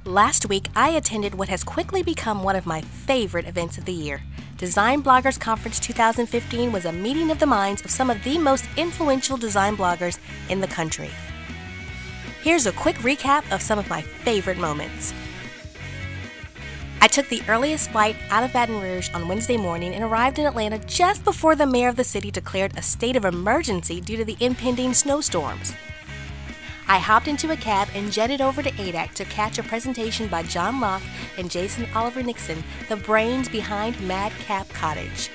Last week, I attended what has quickly become one of my favorite events of the year. Design Bloggers Conference 2015 was a meeting of the minds of some of the most influential design bloggers in the country. Here's a quick recap of some of my favorite moments. I took the earliest flight out of Baton Rouge on Wednesday morning and arrived in Atlanta just before the mayor of the city declared a state of emergency due to the impending snowstorms. I hopped into a cab and jetted over to ADAC to catch a presentation by John Loecke and Jason Oliver Nixon, the brains behind Madcap Cottage.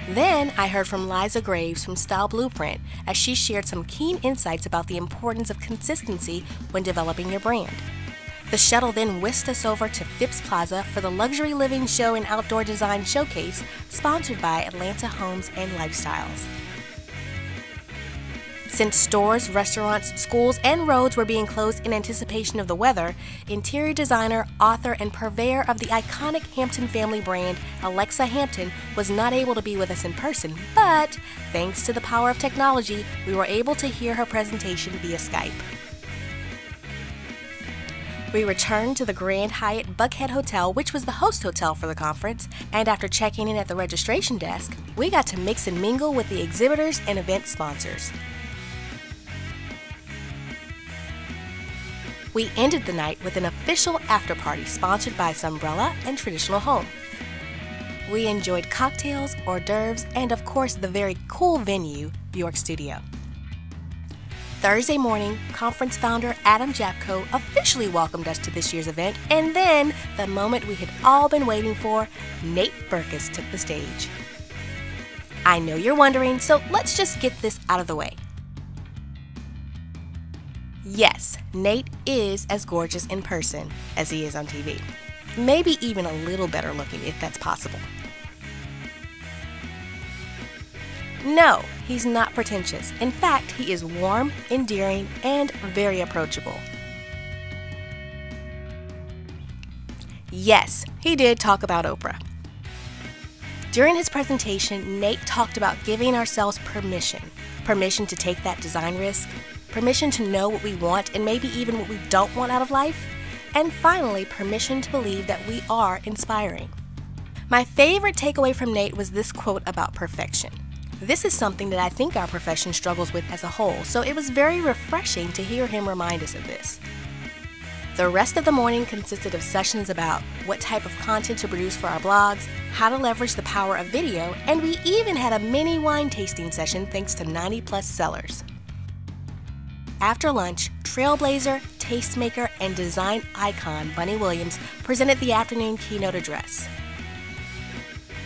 Then I heard from Liza Graves from Style Blueprint as she shared some keen insights about the importance of consistency when developing your brand. The shuttle then whisked us over to Phipps Plaza for the Luxury Living Show and Outdoor Design Showcase sponsored by Atlanta Homes and Lifestyles. Since stores, restaurants, schools, and roads were being closed in anticipation of the weather, interior designer, author, and purveyor of the iconic Hampton family brand, Alexa Hampton, was not able to be with us in person, but thanks to the power of technology, we were able to hear her presentation via Skype. We returned to the Grand Hyatt Buckhead Hotel, which was the host hotel for the conference, and after checking in at the registration desk, we got to mix and mingle with the exhibitors and event sponsors. We ended the night with an official after-party sponsored by Sunbrella and Traditional Home. We enjoyed cocktails, hors d'oeuvres, and of course the very cool venue, Bjork Studio. Thursday morning, conference founder Adam Japko officially welcomed us to this year's event, and then, the moment we had all been waiting for, Nate Berkus took the stage. I know you're wondering, so let's just get this out of the way. Yes, Nate is as gorgeous in person as he is on TV. Maybe even a little better looking if that's possible. No, he's not pretentious. In fact, he is warm, endearing, and very approachable. Yes, he did talk about Oprah. During his presentation, Nate talked about giving ourselves permission to take that design risk, permission to know what we want and maybe even what we don't want out of life, and finally, permission to believe that we are inspiring. My favorite takeaway from Nate was this quote about perfection. This is something that I think our profession struggles with as a whole, so it was very refreshing to hear him remind us of this. The rest of the morning consisted of sessions about what type of content to produce for our blogs, how to leverage the power of video, and we even had a mini wine tasting session thanks to 90+ sellers. After lunch, trailblazer, tastemaker, and design icon Bunny Williams presented the afternoon keynote address.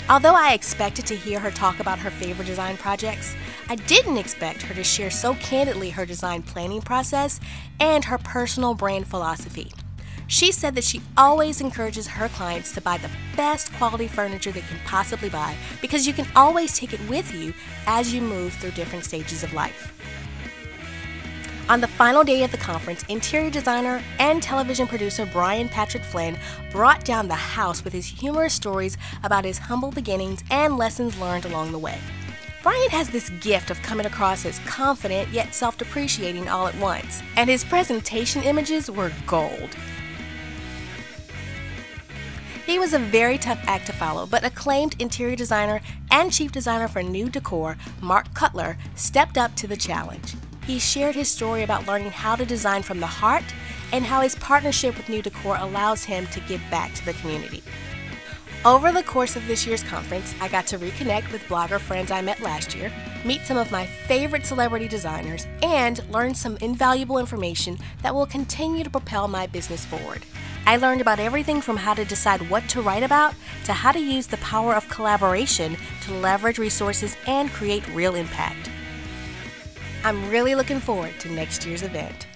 Although I expected to hear her talk about her favorite design projects, I didn't expect her to share so candidly her design planning process and her personal brand philosophy. She said that she always encourages her clients to buy the best quality furniture they can possibly buy because you can always take it with you as you move through different stages of life. On the final day of the conference, interior designer and television producer Brian Patrick Flynn brought down the house with his humorous stories about his humble beginnings and lessons learned along the way. Brian has this gift of coming across as confident yet self-depreciating all at once, and his presentation images were gold. He was a very tough act to follow, but acclaimed interior designer and chief designer for New Decor, Mark Cutler, stepped up to the challenge. He shared his story about learning how to design from the heart and how his partnership with New Decor allows him to give back to the community. Over the course of this year's conference, I got to reconnect with blogger friends I met last year, meet some of my favorite celebrity designers, and learn some invaluable information that will continue to propel my business forward. I learned about everything from how to decide what to write about to how to use the power of collaboration to leverage resources and create real impact. I'm really looking forward to next year's event.